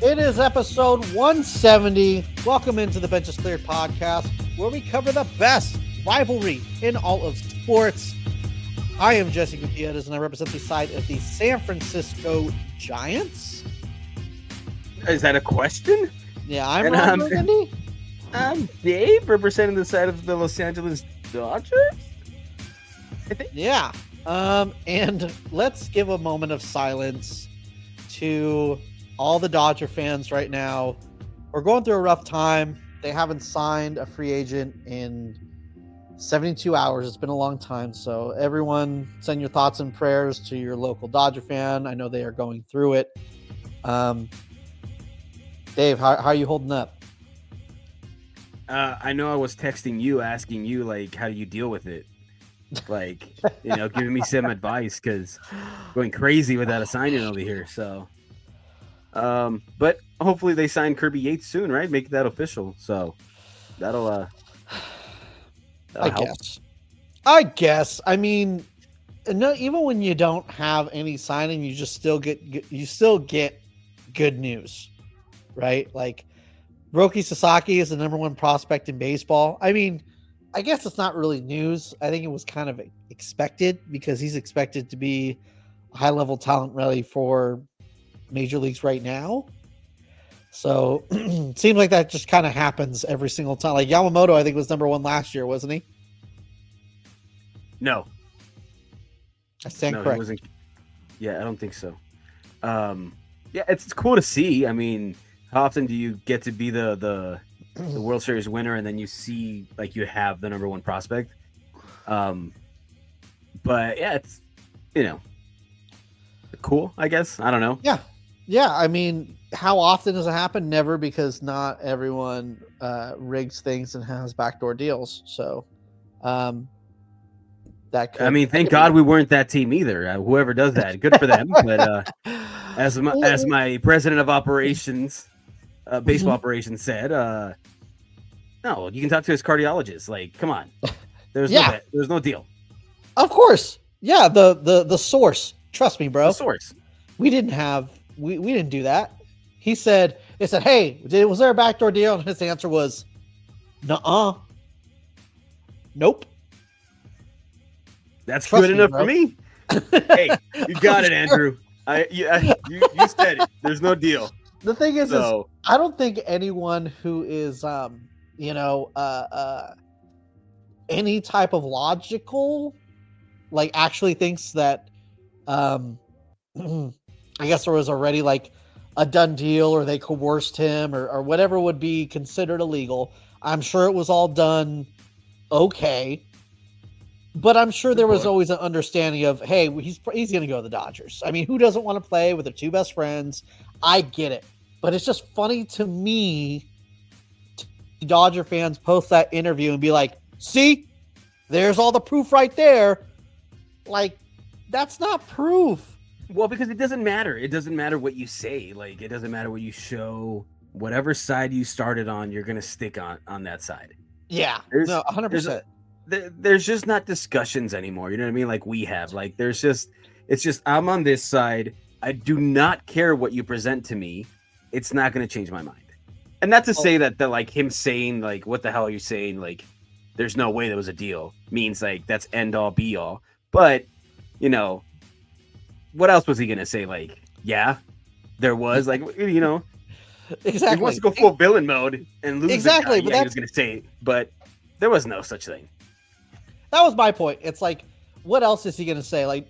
It is episode 170. Welcome into the Bench is Cleared podcast, where we cover the best rivalry in all of sports. I am Jesse Gutierrez, and I represent the side of the San Francisco Giants. Is that a question? Yeah, I'm Ron Burgundy. I'm Dave, representing the side of the Los Angeles Dodgers. I think. Yeah. And let's give a moment of silence to all the Dodger fans right now. We're going through a rough time. They haven't signed a free agent in 72 hours. It's been a long time. So everyone send your thoughts and prayers to your local Dodger fan. I know they are going through it. Dave, how are you holding up? I know I was texting you, asking you, like, how do you deal with it? Like, giving me some advice, because going crazy without a signing over here. So, but hopefully they sign Kirby Yates soon, right? Make that official. So that'll help. I guess. I mean, no, even when you don't have any signing, you just still get good news, right? Like Roki Sasaki is the number one prospect in baseball. I mean, I guess it's not really news. I think it was kind of expected because he's expected to be a high-level talent ready for major leagues right now. So it seems like that just kind of happens every single time. Like Yamamoto, I think, was number one last year, wasn't he? No. I stand correct. He wasn't. Yeah, I don't think so. Yeah, it's cool to see. I mean, how often do you get to be the World Series winner and then you see like you have the number one prospect? But yeah, it's cool, I guess. I don't know. Yeah. I mean, how often does it happen? Never, because not everyone rigs things and has backdoor deals. So thank God we weren't that team either. Whoever does that, good for them. But as my president of operations, baseball operations said, no, you can talk to his cardiologist. Like, come on, there's no deal. Of course, yeah. The source. Trust me, bro. The source. We didn't do that. They said, hey, was there a backdoor deal? And his answer was, nuh-uh. Nope. That's good enough for me. Hey, you got it, Andrew. You said it. There's no deal. The thing is I don't think anyone who is, any type of logical, like, actually thinks that, I guess there was already like a done deal, or they coerced him, or whatever would be considered illegal. I'm sure it was all done okay, but I'm sure there was always an understanding of, hey, he's going to go to the Dodgers. I mean, who doesn't want to play with their two best friends? I get it, but it's just funny to me. Dodger fans post that interview and be like, see, there's all the proof right there. Like, that's not proof. Well, because it doesn't matter. It doesn't matter what you say. Like, it doesn't matter what you show. Whatever side you started on, you're going to stick on that side. Yeah. No, 100%. There's just not discussions anymore. You know what I mean? Like we have. Like, it's just I'm on this side. I do not care what you present to me. It's not going to change my mind. And not to say that like him saying like, what the hell are you saying? Like, there's no way there was a deal means like that's end all be all. But, what else was he going to say? Like, yeah, there was, like, Exactly. He wants to go full villain mode and lose. Exactly. But he was going to say, but there was no such thing. That was my point. It's like, what else is he going to say? Like,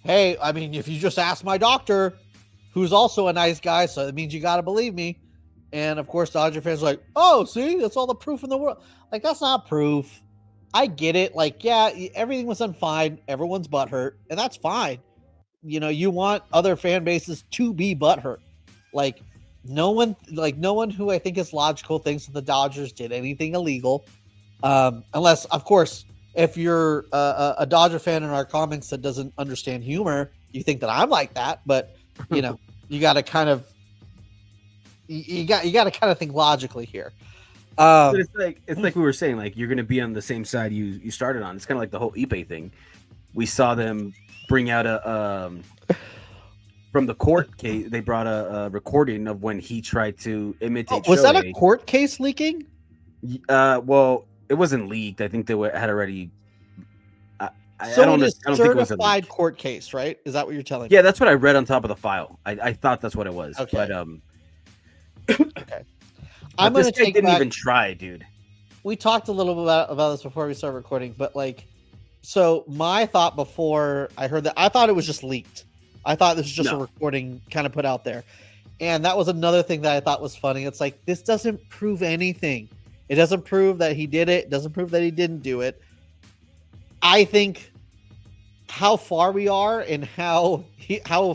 hey, I mean, if you just ask my doctor, who's also a nice guy, so that means you got to believe me. And of course, Dodger fans are like, oh, see, that's all the proof in the world. Like, that's not proof. I get it. Like, yeah, everything was done fine. Everyone's butthurt, and that's fine. You want other fan bases to be butthurt. Like, no one who I think is logical thinks that the Dodgers did anything illegal. Unless, of course, if you're a Dodger fan in our comments that doesn't understand humor, you think that I'm like that. But, you got to kind of you got to kind of think logically here. It's like we were saying, like, you're going to be on the same side you started on. It's kind of like the whole Ippei thing. We saw them bring out from the court case, they brought a recording of when he tried to imitate was that a Shohei. court case leaking? Well, it wasn't leaked. I think had already. So I don't. it is I don't think it was a certified leak. court case, right? Is that what you're telling Yeah, me? that's what I read on top of the file. I thought that's what it was. Okay. But Okay. I'm this gonna guy take didn't back. even try, dude. We talked a little bit about this before we started recording, but like, so my thought before I heard that, I thought it was just leaked. I thought this was just a No. recording kind of put out there. And that was another thing that I thought was funny. It's like, this doesn't prove anything. It doesn't prove that he did it. It doesn't prove that he didn't do it. I think how far we are and how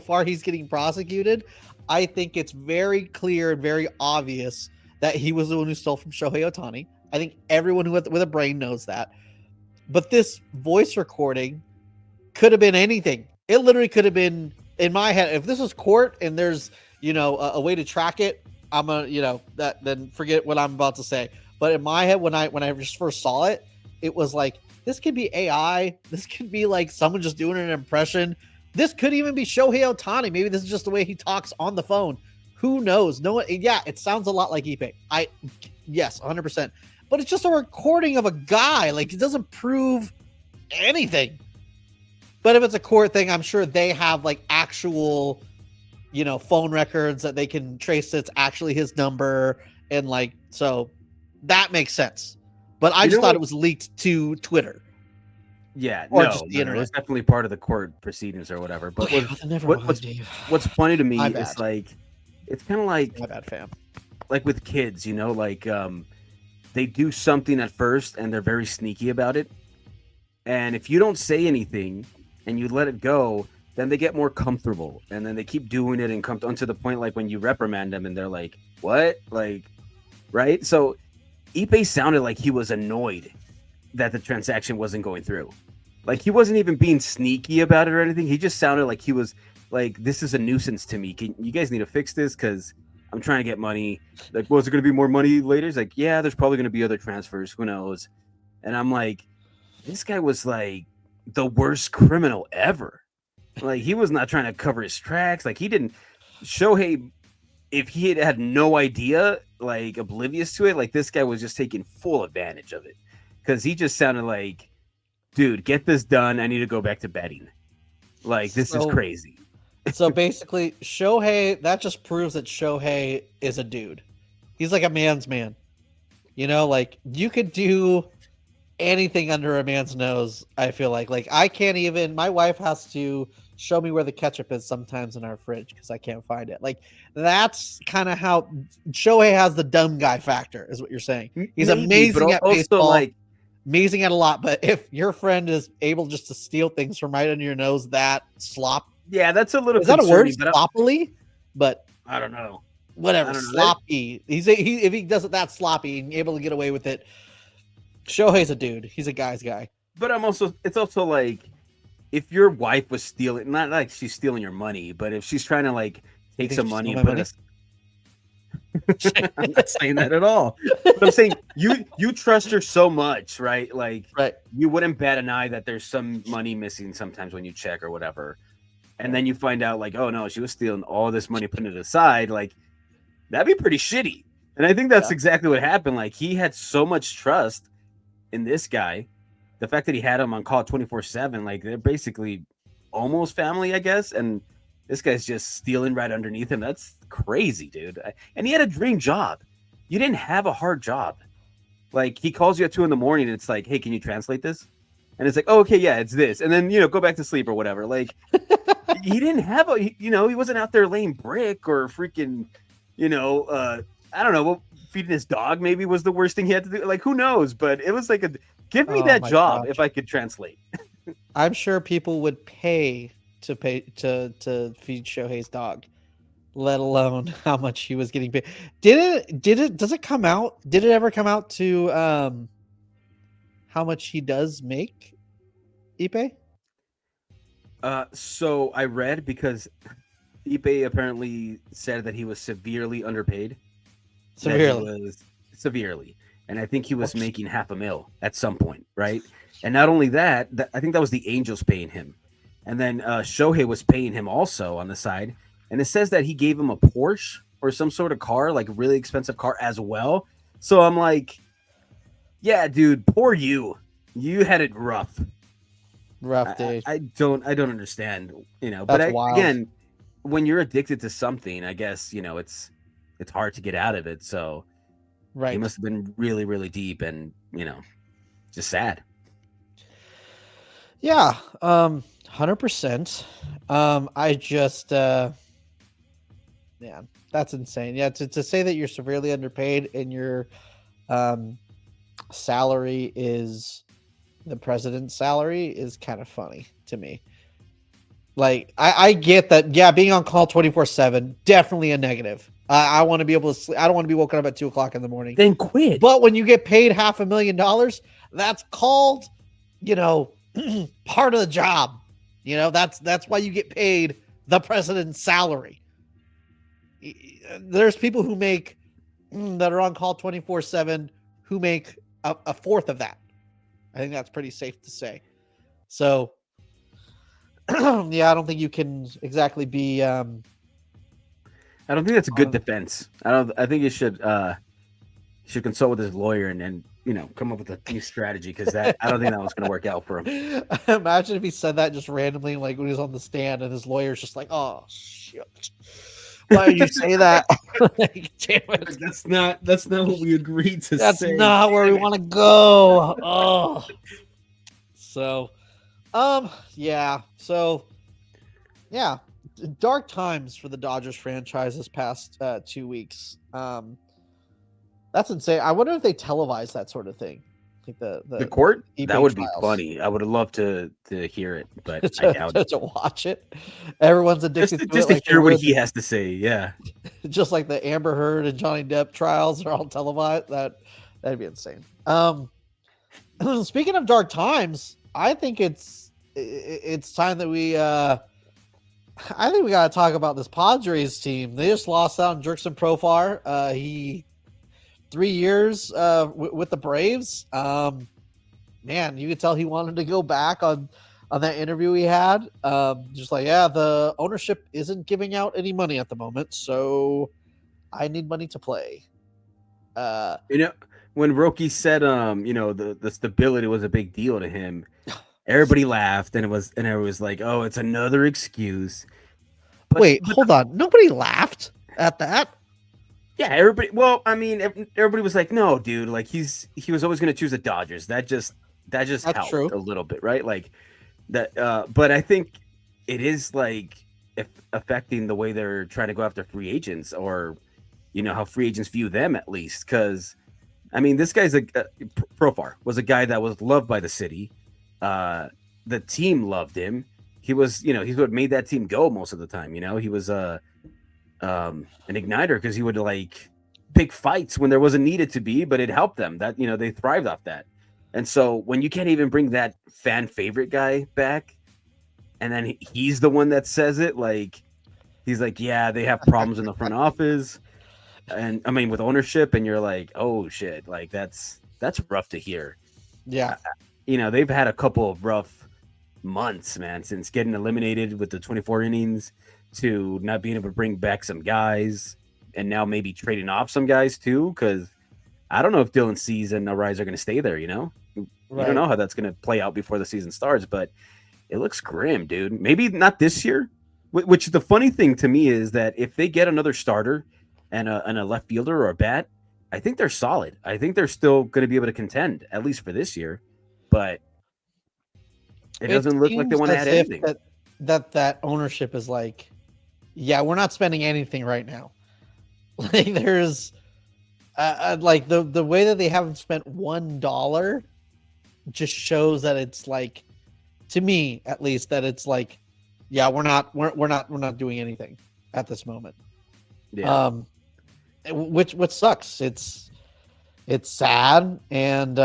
far he's getting prosecuted, I think it's very clear and very obvious that he was the one who stole from Shohei Ohtani. I think everyone with a brain knows that. But this voice recording could have been anything. It literally could have been, in my head, if this was court and there's, a way to track it, I'm gonna, then forget what I'm about to say. But in my head, when I just first saw it, it was like, this could be AI. This could be like someone just doing an impression. This could even be Shohei Ohtani. Maybe this is just the way he talks on the phone. Who knows? No one. Yeah, it sounds a lot like Ippei. Yes, 100%. But it's just a recording of a guy. Like, it doesn't prove anything. But if it's a court thing, I'm sure they have like actual, phone records that they can trace. It's actually his number, and like, so that makes sense. But I just thought it was leaked to Twitter. Yeah, or no, just the no, internet. it was definitely part of the court proceedings or whatever. But Okay, what's funny to me My is bad. like, it's kind of like My bad, fam. like with kids, like they do something at first and they're very sneaky about it. And if you don't say anything and you let it go, then they get more comfortable and then they keep doing it and come to the point like when you reprimand them and they're like, what? Like, right? So Ippei sounded like he was annoyed that the transaction wasn't going through. Like he wasn't even being sneaky about it or anything. He just sounded like he was like, this is a nuisance to me. You guys need to fix this because I'm trying to get money. Like, well, is there going to be more money later? He's like, yeah, there's probably going to be other transfers. Who knows? And I'm like, this guy was like the worst criminal ever. Like he was not trying to cover his tracks. Like he didn't. Shohei, if he had no idea, like oblivious to it, like this guy was just taking full advantage of it. Because he just sounded like, dude, get this done. I need to go back to betting. Like, this is crazy. So basically, Shohei, that just proves that Shohei is a dude. He's like a man's man. Like you could do anything under a man's nose, I feel like. Like I can't even, my wife has to show me where the ketchup is sometimes in our fridge because I can't find it. Like that's kind of how Shohei has the dumb guy factor, is what you're saying. He's amazing at baseball. Like, amazing at a lot, but if your friend is able just to steal things from right under your nose, that slop. Yeah, that's a little. Is that a word? Sloppily, but I don't know. Whatever, sloppy. If he does it that sloppy and able to get away with it, Shohei's a dude. He's a guy's guy. But it's also like if your wife was stealing, not like she's stealing your money, but if she's trying to like take some money and put us. I'm not saying that at all. But I'm saying you trust her so much, right? Like, right. You wouldn't bat an eye that there's some money missing sometimes when you check or whatever, and then you find out like, oh no, she was stealing all this money, putting it aside. Like, that'd be pretty shitty. And I think that's exactly what happened. Like, he had so much trust in this guy, the fact that he had him on call 24/7, like they're basically almost family, I guess, and. This guy's just stealing right underneath him. That's crazy, dude. And he had a dream job. You didn't have a hard job. Like, he calls you at 2 a.m. and it's like, hey, can you translate this? And it's like, oh, okay, yeah, it's this. And then, go back to sleep or whatever. Like, he didn't have he wasn't out there laying brick or freaking, I don't know, feeding his dog maybe was the worst thing he had to do. Like, who knows? But it was like give me that job if I could translate. I'm sure people would pay to feed Shohei's dog, let alone how much he was getting paid. Does it come out? Did it ever come out to how much he does make, Ippei? So I read because Ippei apparently said that he was severely underpaid. Severely. And I think he was making $500,000 at some point, right? And not only that, I think that was the Angels paying him. And then Shohei was paying him also on the side. and it says that he gave him a Porsche or some sort of car, like a really expensive car as well. So I'm like, yeah, dude, poor you. You had it rough. Rough day. I don't understand, But That's wild. again, when you're addicted to something, I guess it's hard to get out of it. So he must have been really, really deep, and just sad. Yeah, 100%. I just, man, that's insane. Yeah, to say that you're severely underpaid and your salary is the president's salary is kind of funny to me. Like, I get that. Yeah, being on call 24/7, definitely a negative. I want to be able to sleep. I don't want to be woken up at 2:00 in the morning. Then quit. But when you get paid $500,000, that's called, part of the job. That's why you get paid the president's salary. There's people who make that are on call 24/7 who make a fourth of that. I think that's pretty safe to say. So, yeah, I don't think you can exactly be. I don't think that's a good defense. I think you should consult with his lawyer and come up with a new strategy, because I don't think that was going to work out for him. Imagine if he said that just randomly, like when he was on the stand, and his lawyer's just like, "Oh shit, why did you say that?" Like, damn it. That's not what we agreed to. That's say. not where we want to go. Oh, so, yeah. So, yeah, dark times for the Dodgers franchise this past 2 weeks. That's insane. I wonder if they televise that sort of thing. Like the court? Ippei That would trials. be funny. I would have loved to hear it, but I doubt it. To watch it. Everyone's addicted Just to to hear what he has to say. Yeah. Just like the Amber Heard and Johnny Depp trials are all televised. That'd be insane. Speaking of dark times, I think it's time that we I think we got to talk about this Padres team. They just lost out on Jurickson Profar. He 3 years with the Braves. Man, you could tell he wanted to go back on that interview he had. Just like, yeah, the ownership isn't giving out any money at the moment, so I need money to play. When Roki said the stability was a big deal to him, everybody laughed, and it was like, oh, it's another excuse. Wait, hold on. Nobody laughed at that. Yeah, everybody. Well, I mean, everybody was like, "No, dude. Like he was always going to choose the Dodgers. That just helped true. a little bit, right? Like that. But I think it is like affecting the way they're trying to go after free agents, or how free agents view them, at least. Because I mean, this guy's Profar was a guy that was loved by the city. The team loved him. He was, he's what made that team go most of the time. He was an igniter, because he would like pick fights when there wasn't needed to be, but it helped them. That they thrived off that. And so when you can't even bring that fan favorite guy back, and then he's the one that says it, like he's like, yeah, they have problems in the front office, and I mean with ownership, and you're like, oh shit, like that's rough to hear. Yeah, they've had a couple of rough months, man, since getting eliminated with the 24 innings, to not being able to bring back some guys, and now maybe trading off some guys too, because I don't know if Dylan Cease and Arise are going to stay there. You don't know how that's going to play out before the season starts, but it looks grim, dude. Maybe not this year. Which the funny thing to me is that if they get another starter and a left fielder or a bat, I think they're solid. I think they're still going to be able to contend, at least for this year. But it doesn't look like they want to add anything. That ownership is like, yeah, we're not spending anything right now. Like there's like the way that they haven't spent $1 just shows that it's like, to me at least, that it's like, yeah, we're not doing anything at this moment. Yeah. Which sucks. It's sad, and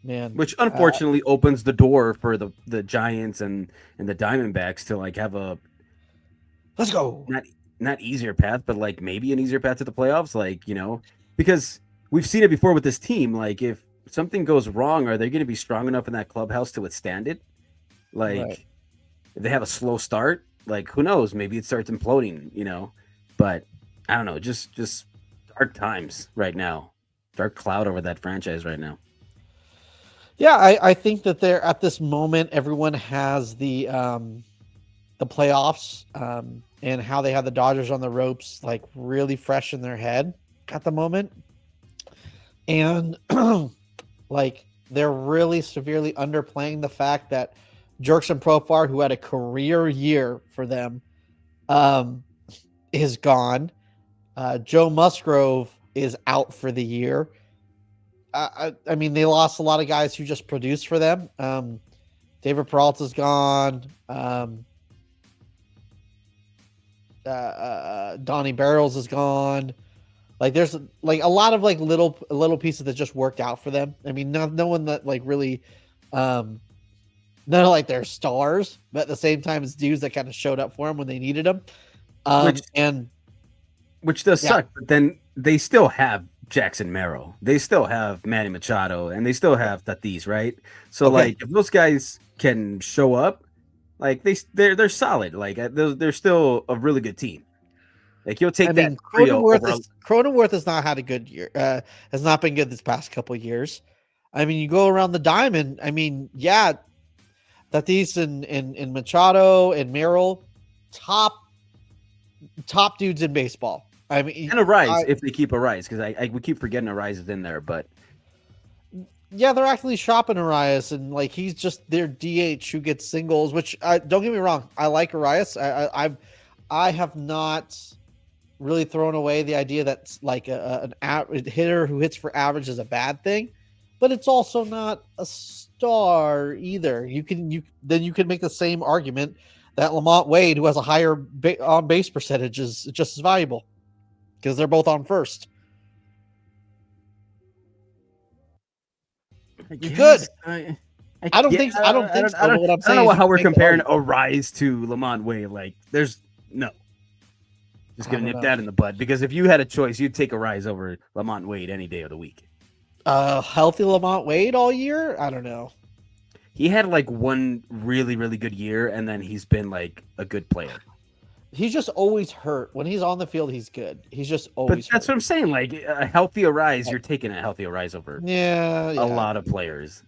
man, which unfortunately opens the door for the Giants and the Diamondbacks to like have a let's go not easier path, but like maybe an easier path to the playoffs, like because we've seen it before with this team. Like if something goes wrong, are they going to be strong enough in that clubhouse to withstand it? Like if they have a slow start, like who knows? Maybe it starts imploding, But I don't know. Just dark times right now. Dark cloud over that franchise right now. Yeah, I think that they're at this moment. Everyone has the playoffs and how they have the Dodgers on the ropes, like really fresh in their head at the moment, and like they're really severely underplaying the fact that Jerkson Profar, who had a career year for them, um, is gone. Joe Musgrove is out for the year. I mean, they lost a lot of guys who just produced for them. David Peralta's gone. Donnie Barrels is gone. Like there's like a lot of like little pieces that just worked out for them. I mean, no one that like really, none of like their stars, but at the same time, it's dudes that kind of showed up for them when they needed them. Which And which does yeah, suck, but then they still have Jackson Merrill. They still have Manny Machado, and they still have Tatis, right? So okay. like if those guys can show up, like they're solid. Like they're still a really good team. Like you'll I take that mean, trio over. Cronenworth has not had a good year. Has not been good this past couple of years. I mean, you go around the diamond. I mean, yeah, Tatis and Machado and Merrill, top dudes in baseball. I mean, And a rise if they keep a rise, because I we keep forgetting a rise is in there, but yeah, they're actually shopping Arias, and like he's just their DH who gets singles. Which don't get me wrong, I like Arias. I have not really thrown away the idea that like an hitter who hits for average is a bad thing, but it's also not a star either. You can make the same argument that Lamont Wade, who has a higher on base percentage, is just as valuable because they're both on first. I You could. guess I I don't yeah, think. I don't think so. I But what I'm I don't saying know is, you how can we're make the comparing argument. a rise to Lamont Wade. Like, there's no. Just I gonna don't nip know. that in the bud, because if you had a choice, you'd take a rise over Lamont Wade any day of the week. Healthy Lamont Wade all year. I don't know. He had like one really really good year, and then he's been like a good player. He's just always hurt. When he's on the field, he's good. He's just But always that's hurt. what I'm saying. Like a healthy rise, you're taking a healthy rise over Yeah, a yeah. lot of players.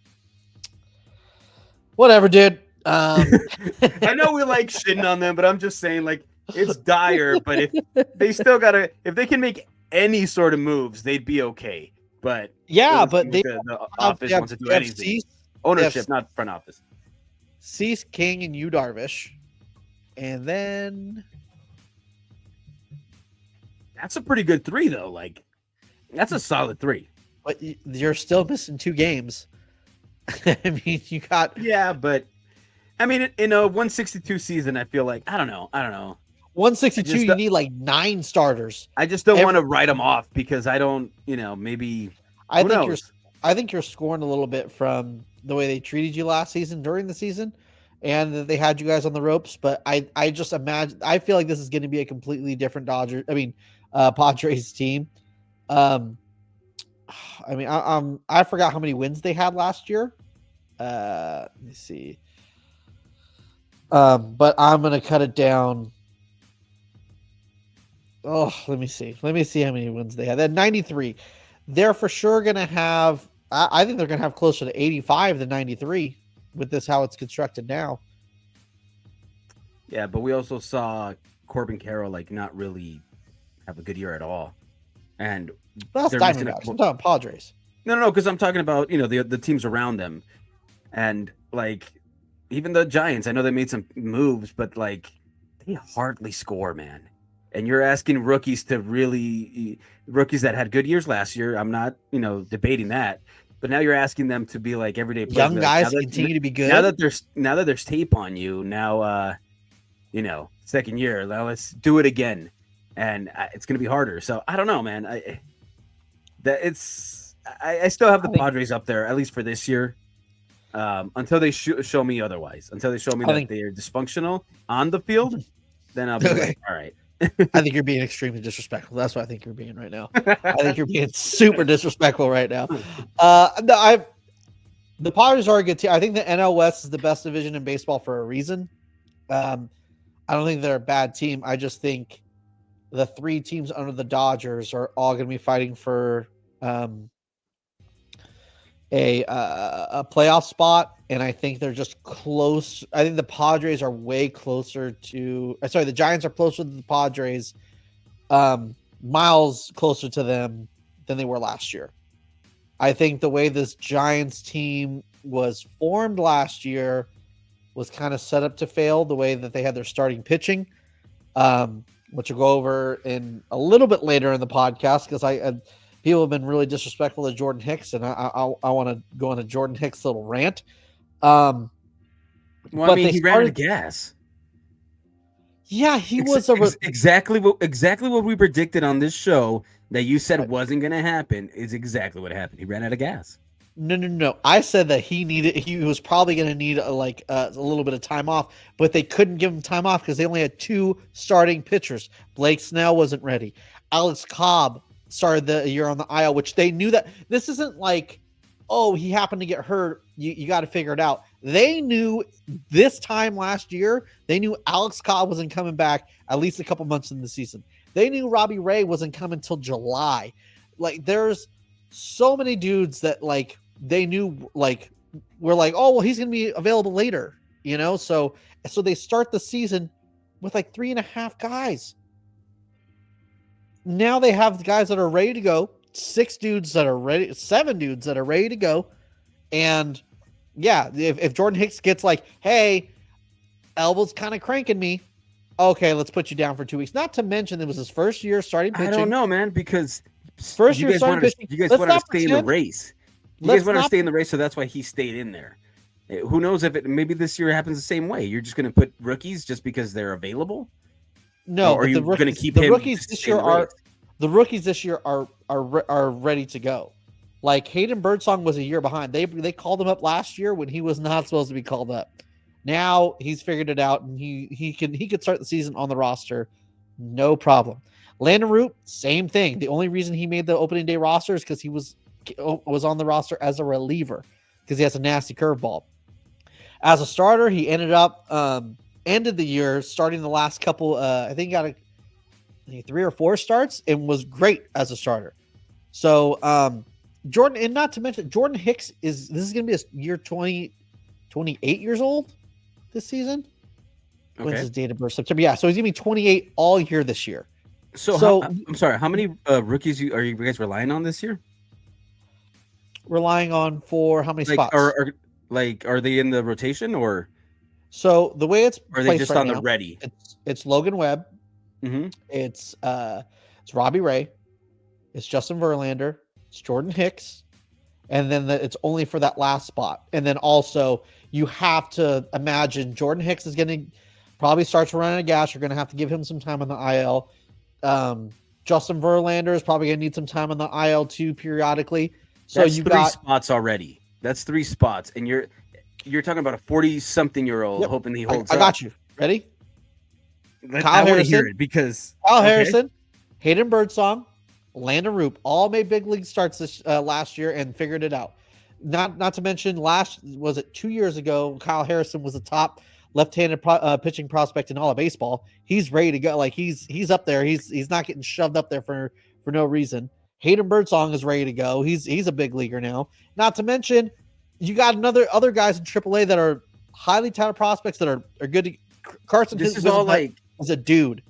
Whatever, dude. I know we like shitting on them, but I'm just saying, like, it's dire. But if they still gotta, if they can make any sort of moves, they'd be okay. But it Yeah, doesn't but seem like they the have office wants to do they have anything. Cease, they have Ownership, not front office. Cease, King, and Yu Darvish, and then That's a pretty good three, though. Like, that's a solid three. but you're still missing 2 games. I mean, you got Yeah, but I mean, in a 162 season, I feel like I don't know. 162. You need like 9 starters. I just don't want to write them off, because I don't, maybe I who think knows? you're scoring a little bit from the way they treated you last season during the season, and that they had you guys on the ropes. But I just imagine, I feel like this is going to be a completely different Padres team. Um, I mean, I forgot how many wins they had last year. Let me see. But I'm gonna cut it down. Oh, let me see. Let me see how many wins they had. They had 93. They're for sure gonna have. I think they're gonna have closer to 85 than 93 with this how it's constructed now. Yeah, but we also saw Corbin Carroll like not really have a good year at all, and Well, that's they're missing a Diamondbacks. I'm couple. talking Padres. No, because I'm talking about the teams around them, and like even the Giants. I know they made some moves, but like they hardly score, man. And you're asking rookies rookies that had good years last year. I'm not debating that, but now you're asking them to be like everyday players. Young Be like, guys continue to be now good. that there's tape on you now. Second year. Now let's do it again, and it's going to be harder. So I don't know, man. I still have the Padres up there, at least for this year, until they show me otherwise. Until they show me that they are dysfunctional on the field, then I'll be like, all right. I think you're being extremely disrespectful. That's what I think you're being right now. I think you're being super disrespectful right now. No, the Padres are a good team. I think the NL West is the best division in baseball for a reason. I don't think they're a bad team. I just think the three teams under the Dodgers are all going to be fighting for a playoff spot, and I think they're just close. I think the Padres are way closer to. Sorry, the Giants are closer to the Padres, miles closer to them than they were last year. I think the way this Giants team was formed last year was kind of set up to fail. The way that they had their starting pitching, which we'll go over in a little bit later in the podcast, because people have been really disrespectful to Jordan Hicks, and I want to go on a Jordan Hicks little rant. Well, I mean, he ran out of gas. Yeah, he was exactly what we predicted on this show that you said wasn't going to happen is exactly what happened. He ran out of gas. No. I said that he was probably going to need a little bit of time off, but they couldn't give him time off because they only had two starting pitchers. Blake Snell wasn't ready. Alex Cobb started the year on the IL, which they knew that this isn't like, oh, he happened to get hurt. You got to figure it out. They knew this time last year, they knew Alex Cobb wasn't coming back at least a couple months in the season. They knew Robbie Ray wasn't coming until July. Like, there's so many dudes that, like, they knew, like, we're like, oh, well, he's going to be available later, you know? So they start the season with like 3.5 guys. Now they have guys that are ready to go, 7 dudes that are ready to go. And yeah, if Jordan Hicks gets like, hey, elbow's kind of cranking me, okay, let's put you down for 2 weeks. Not to mention it was his first year starting pitching. I don't know, man, because first year starting pitching. You guys wanted to stay in the race. You guys wanted to stay in the race, so that's why he stayed in there. Who knows if maybe this year happens the same way. You're just going to put rookies just because they're available? No, or are you going to keep the rookies this year are ready to go. Like Hayden Birdsong was a year behind. They called him up last year when he was not supposed to be called up. Now he's figured it out, and he could start the season on the roster, no problem. Landon Root, same thing. The only reason he made the opening day roster is because he was on the roster as a reliever because he has a nasty curveball. As a starter, he ended the year starting the last couple. I think he got 3 or 4 starts and was great as a starter. So Jordan, and not to mention Jordan Hicks is going to be a year 28 years old this season. Okay. When's his date of birth? September. Yeah, so he's going to be 28 all year this year. So I'm sorry. How many rookies are you guys relying on this year? Relying on for how many spots? Are they in the rotation or? So the way it's are they just on the ready? It's Logan Webb. Mm-hmm. It's Robbie Ray. It's Justin Verlander. It's Jordan Hicks, and then it's only for that last spot. And then also you have to imagine Jordan Hicks is going to probably start to run out of gas. You're going to have to give him some time on the IL. Justin Verlander is probably going to need some time on the IL too periodically. So that's you got 3 spots already. That's 3 spots, and you're talking about a 40-something-year-old hoping he holds up. I got you. Ready? Kyle Harrison, because Kyle Harrison, Hayden Birdsong, Landon Root all made big league starts this last year and figured it out. Not to mention 2 years ago, Kyle Harrison was the top left-handed pitching prospect in all of baseball. He's ready to go. Like he's up there. He's not getting shoved up there for no reason. Hayden Birdsong is ready to go. He's a big leaguer now. Not to mention, you got other guys in AAA that are highly touted prospects that are good. Carson, this is all like is a dude.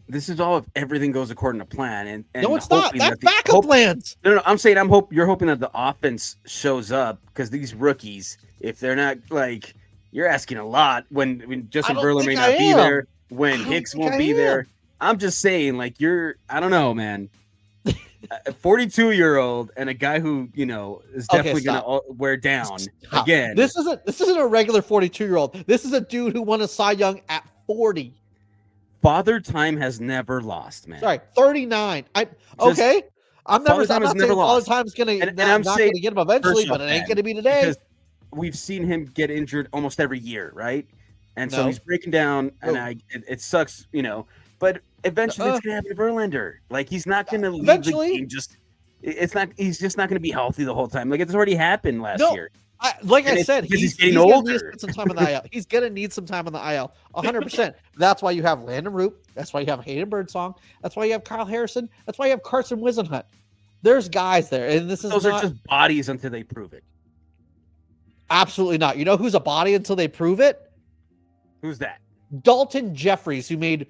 This is all if everything goes according to plan. And no, it's not. That's backup plans. No. I'm saying you're hoping that the offense shows up because these rookies, if they're not like, you're asking a lot when Justin Verlander may not be there, when Hicks won't be there. I'm just saying, like, I don't know, man. A 42-year-old and a guy who is definitely going to wear down again. This isn't a regular 42-year-old. This is a dude who won a Cy Young at 40. Father time has never lost, man. Sorry, 39. I'm not saying Father Time's going to get him eventually, but it ain't going to be today. Because we've seen him get injured almost every year, right? And so he's breaking down, and it sucks, But eventually, it's gonna happen to Verlander. Like he's not gonna leave the game. He's just not gonna be healthy the whole time. Like it's already happened last year. Like And I it's said, because he's he's getting gonna need to older. spend some time on the IL. He's gonna need some time on the IL, 100%. That's why you have Landon Root. That's why you have Hayden Birdsong. That's why you have Kyle Harrison. That's why you have Carson Wisenhunt. There's guys there, and this is Those not are just bodies until they prove it. absolutely not. You know who's a body until they prove it? Who's that? Dalton Jeffries, who made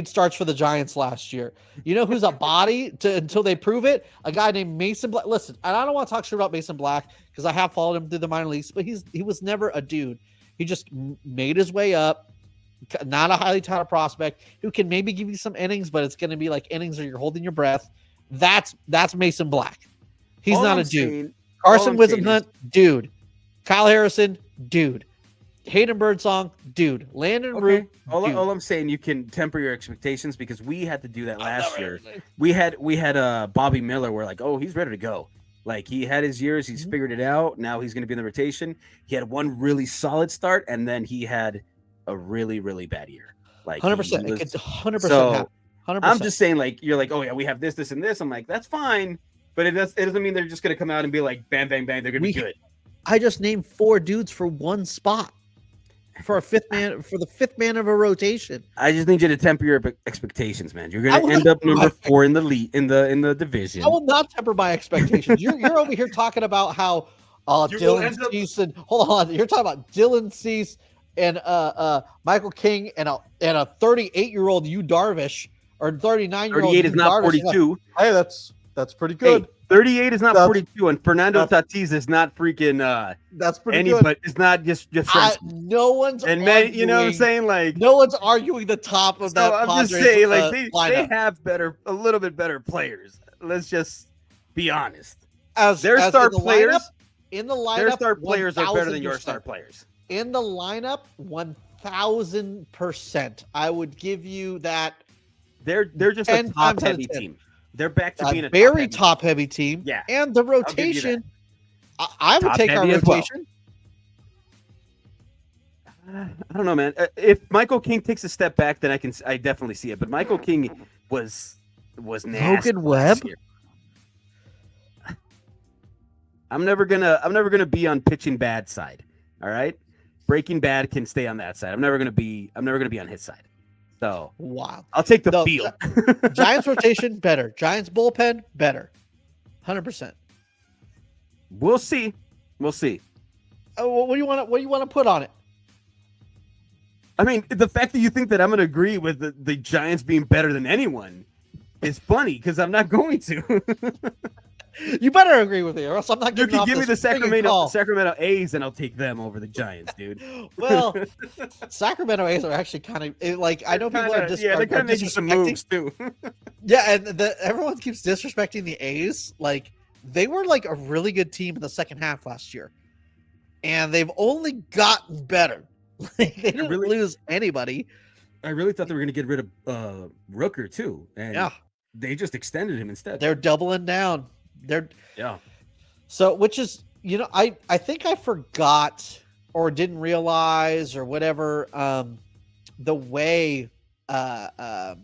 starts for the Giants last year. You know who's a body until they prove it? A guy named Mason Black. Listen, and I don't want to talk shit about Mason Black because I have followed him through the minor leagues, but he was never a dude. He just made his way up. Not a highly touted prospect who can maybe give you some innings, but it's going to be like innings where you're holding your breath. That's Mason Black. He's All not I'm a dude. saying- Carson all I'm saying Wisenhunt, dude. Kyle Harrison, dude. Hayden Birdsong, dude. Landon Root, All dude. I'm saying, you can temper your expectations because we had to do that last year. We had Bobby Miller. We're like, oh, he's ready to go. Like he had his years, he's figured it out. Now he's going to be in the rotation. He had one really solid start, and then he had a really, really bad year. Like 100%. It could 100% so happen. 100%. I'm just saying, like you're like, oh yeah, we have this, this, and this. I'm like, that's fine, but it doesn't mean they're just going to come out and be like, bang, bang, bang. They're going to be good. I just named 4 dudes for one spot. For the fifth man of a rotation. I just need you to temper your expectations, man. You're gonna end up number 4 in the league in the division. I will not temper my expectations. You're over here talking about how Dylan Cease and hold on, you're talking about Dylan Cease and Michael King and a 38-year-old Yu Darvish or 39-year-old. 38 is not 42. Hey, that's pretty good. Hey, 38 is not 42, and Fernando Tatis is not freaking. That's pretty good. But it's not just no one's and man, you know what I'm saying? Like no one's arguing the top of that. I'm Padres, just saying, like they have a little bit better players. Let's just be honest. As their star players in the lineup, their star players are better than your star players. In the lineup, 1,000%. I would give you that. They're just a top heavy team. They're back to being a very top heavy team. Yeah. And the rotation, I would take our rotation. I don't know, man. If Michael King takes a step back, then I definitely see it. But Michael King was nasty. Logan Webb. I'm never gonna be on pitching bad side. All right, Breaking Bad can stay on that side. I'm never gonna be on his side. So wow, I'll take the field. Giants rotation better. Giants bullpen better. 100%. We'll see. What do you want to put on it? I mean, the fact that you think that I'm going to agree with the Giants being better than anyone is funny because I'm not going to. You better agree with me, or else I'm not giving. You can give me the Sacramento A's, and I'll take them over the Giants, dude. Well, Sacramento A's are actually kind of like I know people are just they're kind of making some moves too. Yeah, and everyone keeps disrespecting the A's. Like they were like a really good team in the second half last year, and they've only gotten better. They didn't lose anybody. I really thought they were going to get rid of Rooker too, and they just extended him instead. They're doubling down. So, which is, I think I forgot or didn't realize or whatever the way oh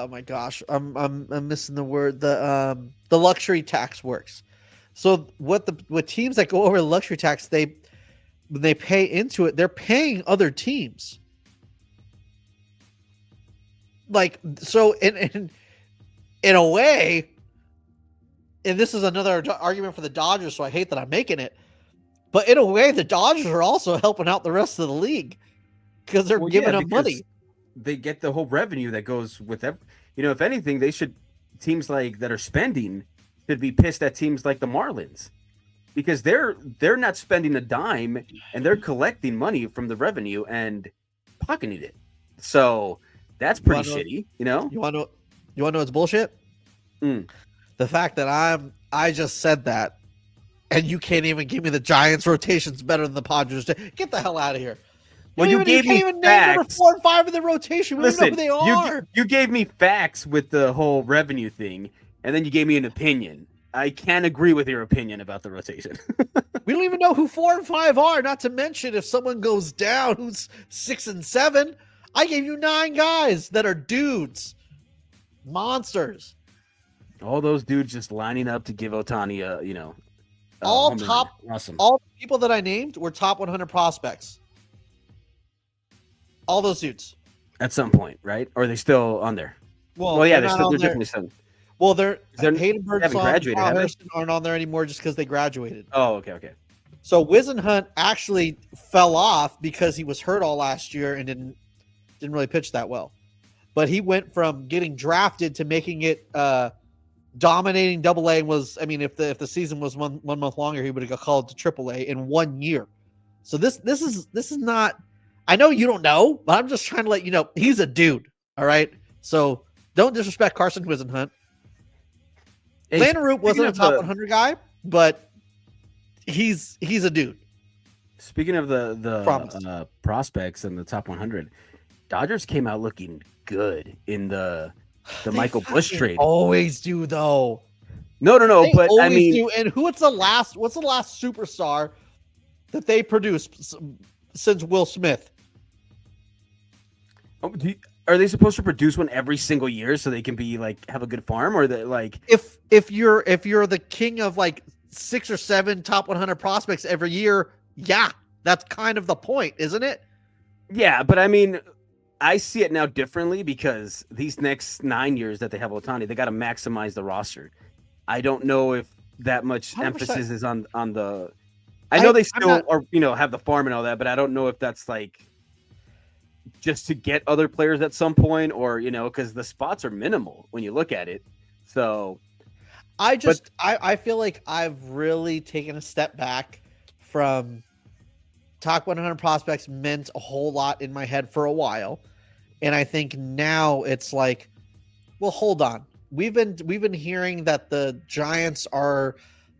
my gosh, I'm missing the word, the luxury tax works. So what teams that go over the luxury tax, when they pay into it, they're paying other teams. Like, so in a way, and this is another argument for the Dodgers, so I hate that I'm making it, but in a way, the Dodgers are also helping out the rest of the league because they're giving them money. They get the whole revenue that goes with them. If anything, teams like that are spending should be pissed at teams like the Marlins because they're not spending a dime and they're collecting money from the revenue and pocketing it. So that's pretty shitty, You want to know what's bullshit? The fact that I just said that, and you can't even give me the Giants rotations better than the Padres. Get the hell out of here! Well, you gave me facts. Number 4 and 5 in the rotation. We don't know who they are. You gave me facts with the whole revenue thing, and then you gave me an opinion. I can't agree with your opinion about the rotation. We don't even know who 4 and 5 are. Not to mention if someone goes down, who's 6 and 7. I gave you 9 guys that are dudes, monsters. All those dudes just lining up to give Ohtani all home run. top, Awesome. all the people that I named were top 100 prospects. All those dudes. At some point, right? Or are they still on there? Well, yeah, they're not on they're there. definitely still. Well, they're They Haydenberg, haven't Song, graduated, Kyle have they? Harrison aren't on there anymore just because they graduated. Oh, okay. So Wisenhunt actually fell off because he was hurt all last year and didn't really pitch that well. But he went from getting drafted to making it dominating Double-A. And was, I mean, if the season was one month longer, he would have got called to Triple-A in 1 year. So this is not. I know you don't know, but I'm just trying to let you know he's a dude. All right. So don't disrespect Carson Wisenhunt. Hey, Landeroot wasn't a top 100 guy, but he's a dude. Speaking of the prospects in the top 100, Dodgers came out looking good in the Michael Busch trade. Always do though. No, They but I mean, do. And what's the last superstar that they produced since Will Smith? are they supposed to produce one every single year so they can be like have a good farm, or that like if you're the king of like 6 or 7 top 100 prospects every year, yeah, that's kind of the point, isn't it? Yeah, but I mean, I see it now differently because these next 9 years that they have Ohtani, they got to maximize the roster. I don't know if that much 100%. emphasis is on the. I know they still are, have the farm and all that, but I don't know if that's like just to get other players at some point, or because the spots are minimal when you look at it. So I feel like I've really taken a step back from top 100 prospects. Meant a whole lot in my head for a while, and I think now it's like, well, hold on. We've been hearing that the Giants are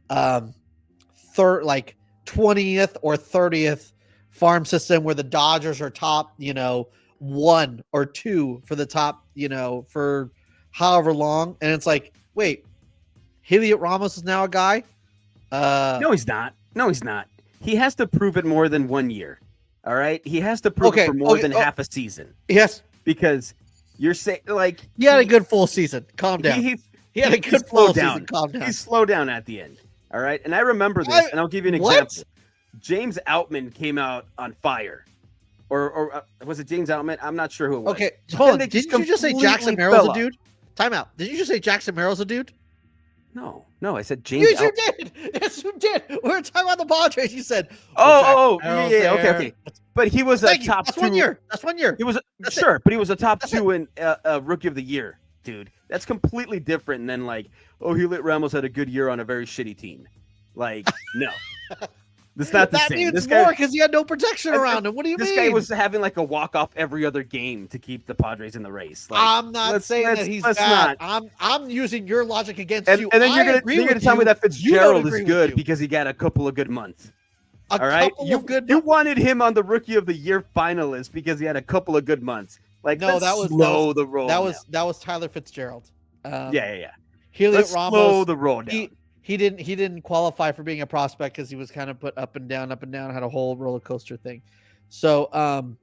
third, like 20th or 30th farm system, where the Dodgers are top, 1 or 2 for the top, for however long. And it's like, wait, Heliot Ramos is now a guy? No, he's not. He has to prove it more than 1 year. All right? He has to prove it for more than half a season. Yes. Because you're saying, like... He had a good full season. Calm down. He had a good full season. Calm down. He slowed down at the end. All right? And I remember this, and I'll give you an example. James Outman came out on fire. Or was it James Outman? I'm not sure who it was. Okay, hold on. Didn't you just say Jackson Merrill's a dude? Time out. Did you just say Jackson Merrill's a dude? No, I said James. You did. Yes, you did. We were talking about the Padres. You said, yeah, okay. But he was a top 2. That's 1 year. That's 1 year. He was but he was a top 2 in Rookie of the Year, dude. That's completely different than like, Heliot Ramos had a good year on a very shitty team. Like, no. That's not the same. That means more because he had no protection around him. What do you mean? This guy was having like a walk-off every other game to keep the Padres in the race. Like, I'm not saying that he's bad. I'm using your logic against you. And then you're gonna tell me that Fitzgerald is good because he got a couple of good months. All right, you wanted him on the Rookie of the Year finalist because he had a couple of good months. Like, no, that was Tyler Fitzgerald. Yeah. Heliot Ramos. Slow the roll down. He didn't qualify for being a prospect because he was kind of put up and down, had a whole roller coaster thing. So no.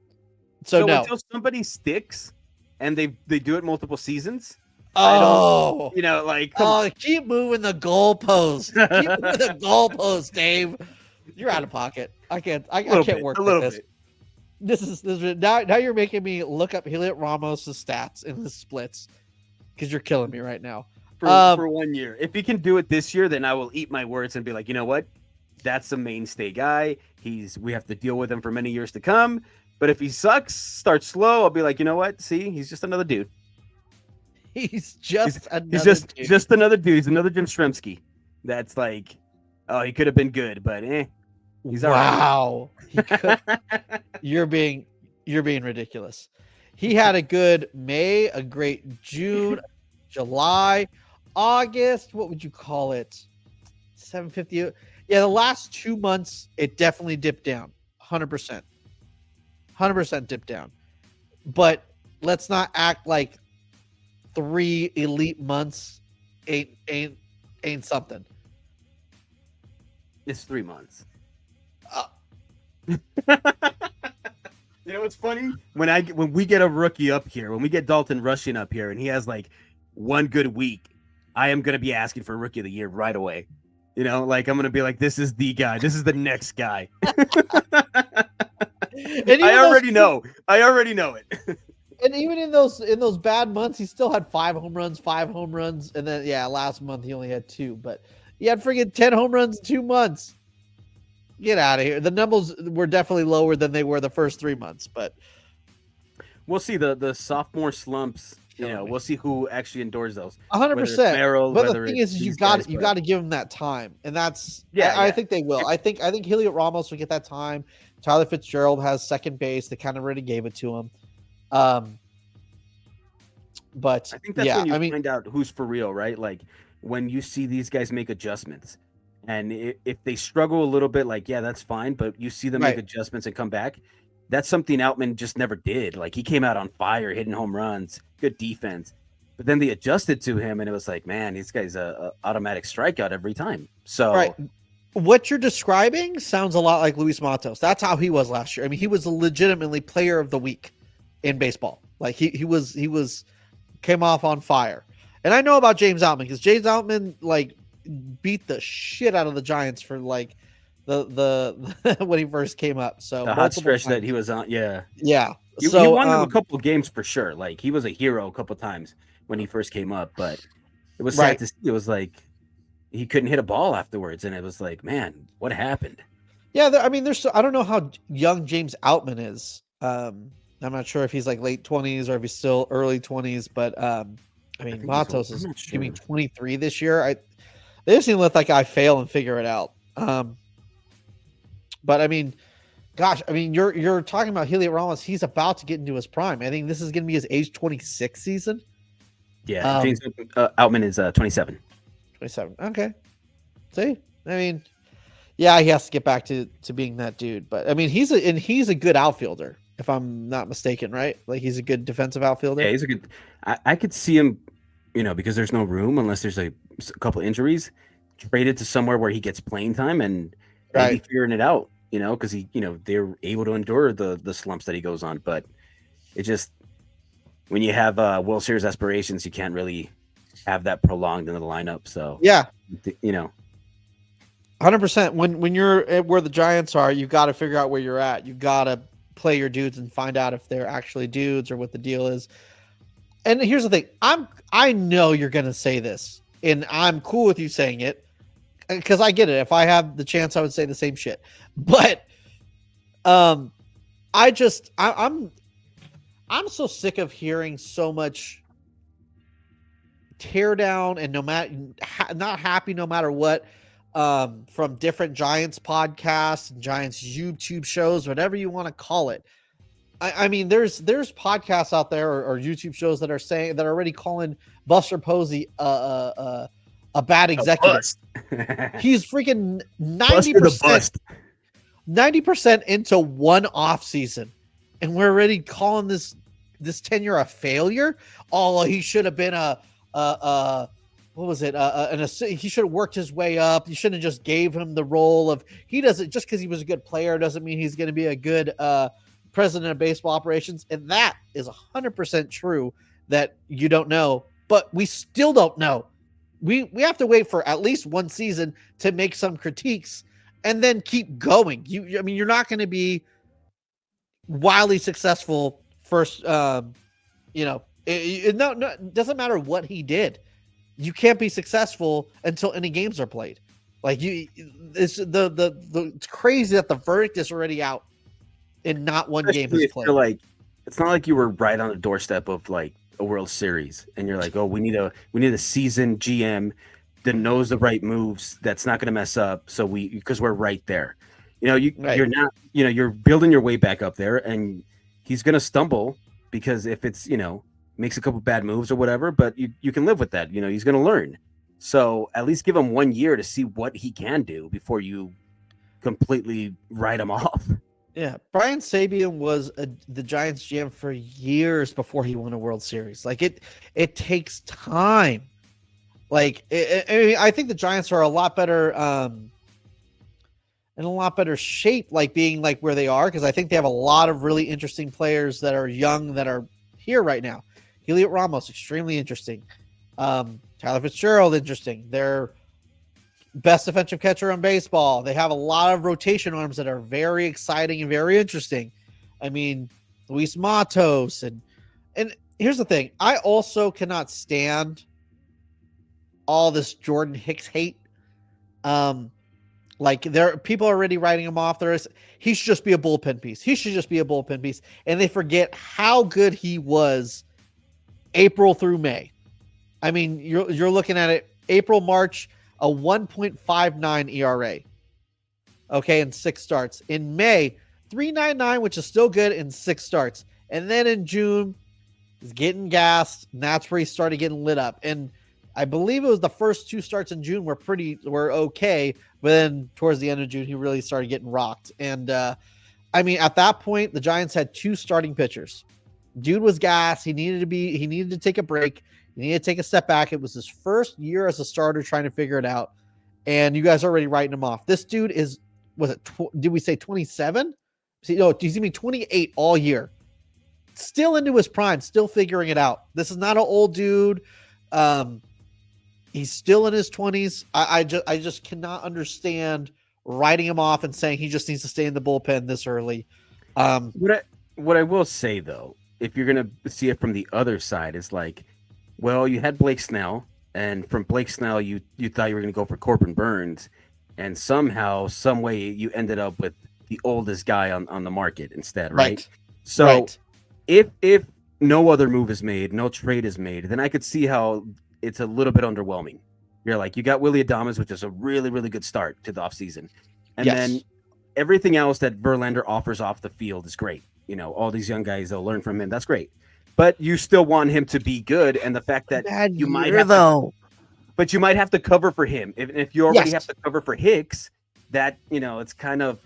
Until somebody sticks and they do it multiple seasons. Oh, keep moving the goalpost. Keep moving the goalpost, Dave. You're out of pocket. I can't work with this. This is now you're making me look up Heliot Ramos' stats and his splits because you're killing me right now. For 1 year. If he can do it this year, then I will eat my words and be like, you know what? That's a mainstay guy. We have to deal with him for many years to come. But if he sucks, starts slow, I'll be like, you know what? See, he's just another dude. He's just another dude. He's another Jim Stremski. That's like, he could have been good, but he's all right. Wow. He could. You're being ridiculous. He had a good May, a great June, July, August. What would you call it? 750. Yeah, the last 2 months, it definitely dipped down. 100%. 100% dipped down. But let's not act like 3 elite months ain't something. It's 3 months. You know what's funny? When we get a rookie up here, when we get Dalton Rushing up here, and he has like one good week, I am going to be asking for Rookie of the Year right away. You know, like I'm gonna be like, this is the guy. This is the next guy. And even I already know. I already know it. And even in those bad months, he still had 5 home runs, and then last month he only had 2. But he had freaking 10 home runs in 2 months. Get out of here. The numbers were definitely lower than they were the first 3 months, but We'll see the sophomore slumps. You know, we'll see who actually endures those. 100%. Merrill, But the whether thing it's is, you these got guys, you but- got to give him that time, and that's Yeah, I yeah. think they will. I think Heliot Ramos will get that time. Tyler Fitzgerald has second base. They kind of already gave it to him. But I think that's when you find out who's for real, right? Like when you see these guys make adjustments, and if they struggle a little bit, like that's fine. But you see them make adjustments and come back. That's something Outman just never did. Like he came out on fire, hitting home runs, good defense. But then they adjusted to him, and it was like, man, this guy's a automatic strikeout every time. So what you're describing sounds a lot like Luis Matos. That's how he was last year. I mean, he was legitimately player of the week in baseball. Like he was came off on fire. And I know about James Outman because James Outman like beat the shit out of the Giants for like the when he first came up. So the hot stretch that he was on, yeah. He won a couple of games for sure. Like he was a hero a couple times when he first came up, but it was sad to see. It was like he couldn't hit a ball afterwards, and it was like, man, what happened? Yeah, I mean, I don't know how young James Outman is. I'm not sure if he's like late 20s or if he's still early 20s, but I mean, Matos is gonna be 23 this year. They just need to let that guy fail and figure it out. But I mean, gosh, I mean, you're talking about Heliot Ramos. He's about to get into his prime. I think this is gonna be his age 26 season. Yeah, James Outman is 27. 27. Okay. See, I mean, yeah, he has to get back to being that dude. But I mean, he's a good outfielder, if I'm not mistaken, right? Like he's a good defensive outfielder. Yeah, he's a good. I could see him, because there's no room unless there's a couple injuries, traded to somewhere where he gets playing time and maybe figuring it out. Because they're able to endure the slumps that he goes on. But it just when you have World Series aspirations, you can't really have that prolonged into the lineup. So 100%. When you're at where the Giants are, you got to figure out where you're at. You got to play your dudes and find out if they're actually dudes or what the deal is. And here's the thing. I know you're going to say this, and I'm cool with you saying it because I get it. If I have the chance, I would say the same shit. But I'm so sick of hearing so much tear down and not happy no matter what from different Giants podcasts and Giants YouTube shows, whatever you want to call it. I mean, there's podcasts out there or YouTube shows that are already calling Buster Posey a bad executive. He's freaking 90% into one off season, and we're already calling this tenure a failure. Oh, he should have been what was it? He should have worked his way up. You shouldn't have just gave him the role of just because he was a good player doesn't mean he's going to be a good president of baseball operations. And that is 100% true that you don't know, but we still don't know. We have to wait for at least one season to make some critiques and then keep going. You're not going to be wildly successful first. It doesn't matter what he did. You can't be successful until any games are played. Like it's crazy that the verdict is already out and not one game is played. Like it's not like you were right on the doorstep of like a World Series and you're like, oh, we need a seasoned GM that knows the right moves that's not going to mess up. So because we're right there. You're not. You're building your way back up there, and he's going to stumble because if it's makes a couple bad moves or whatever, but you can live with that. He's going to learn. So at least give him 1 year to see what he can do before you completely write him off. Yeah, Brian Sabean was the Giants GM for years before he won a World Series. Like it takes time. Like I think the Giants are a lot better, in a lot better shape, like being like where they are, because I think they have a lot of really interesting players that are young that are here right now. Heliot Ramos, extremely interesting. Tyler Fitzgerald, interesting. best defensive catcher in baseball. They have a lot of rotation arms that are very exciting and very interesting. I mean, Luis Matos and here's the thing. I also cannot stand all this Jordan Hicks hate. Um, like there, people are already writing him off. He should just be a bullpen piece. He should just be a bullpen piece, and they forget how good he was April through May. I mean, you're looking at it April, March, a 1.59 ERA. Okay, in 6 starts. In May, 3.99, which is still good in 6 starts. And then in June, he's getting gassed, and that's where he started getting lit up. And I believe it was the first 2 starts in June were okay, but then towards the end of June, he really started getting rocked. And I mean, at that point, the Giants had 2 starting pitchers. Dude was gassed. He needed to take a break. He needed to take a step back. It was his first year as a starter trying to figure it out. And you guys are already writing him off. This dude did we say 27? No, he's going to be 28 all year. Still into his prime, still figuring it out. This is not an old dude. He's still in his 20s. I just cannot understand writing him off and saying he just needs to stay in the bullpen this early. What I will say though, if you're gonna see it from the other side, is like, well, you had Blake Snell, and from Blake Snell, you thought you were gonna go for Corbin Burns, and somehow, some way, you ended up with the oldest guy on the market instead, right? So right. if no other move is made, no trade is made, then I could see how it's a little bit underwhelming. You're like, you got Willy Adames, which is a really, really good start to the offseason. And then everything else that Verlander offers off the field is great. You know, all these young guys, they'll learn from him. That's great. But you still want him to be good. And the fact that you might have to cover for him. If you already have to cover for Hicks, that, you know, it's kind of